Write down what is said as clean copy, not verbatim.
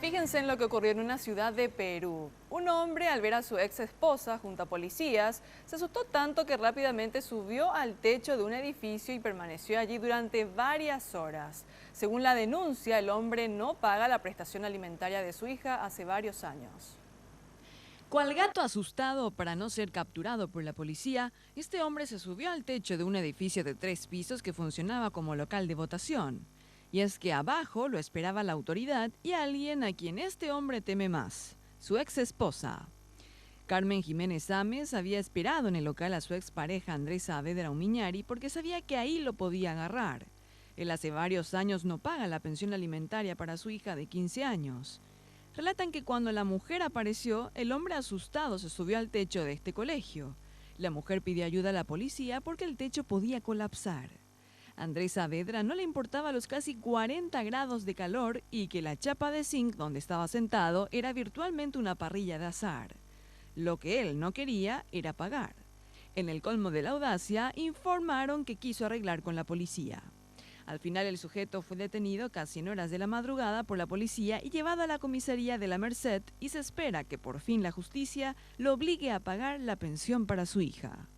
Fíjense en lo que ocurrió en una ciudad de Perú. Un hombre, al ver a su ex esposa junto a policías, se asustó tanto que rápidamente subió al techo de un edificio y permaneció allí durante varias horas. Según la denuncia, el hombre no paga la prestación alimentaria de su hija hace varios años. Cual gato asustado para no ser capturado por la policía, este hombre se subió al techo de un edificio de 3 pisos que funcionaba como local de votación. Y es que abajo lo esperaba la autoridad y alguien a quien este hombre teme más, su ex esposa. Carmen Jiménez Ames había esperado en el local a su expareja Andrés Saavedra Umiñari porque sabía que ahí lo podía agarrar. Él hace varios años no paga la pensión alimentaria para su hija de 15 años. Relatan que cuando la mujer apareció, el hombre asustado se subió al techo de este colegio. La mujer pidió ayuda a la policía porque el techo podía colapsar. Andrés Saavedra no le importaba los casi 40 grados de calor y que la chapa de zinc donde estaba sentado era virtualmente una parrilla de azar. Lo que él no quería era pagar. En el colmo de la audacia, informaron que quiso arreglar con la policía. Al final el sujeto fue detenido casi en horas de la madrugada por la policía y llevado a la comisaría de la Merced y se espera que por fin la justicia lo obligue a pagar la pensión para su hija.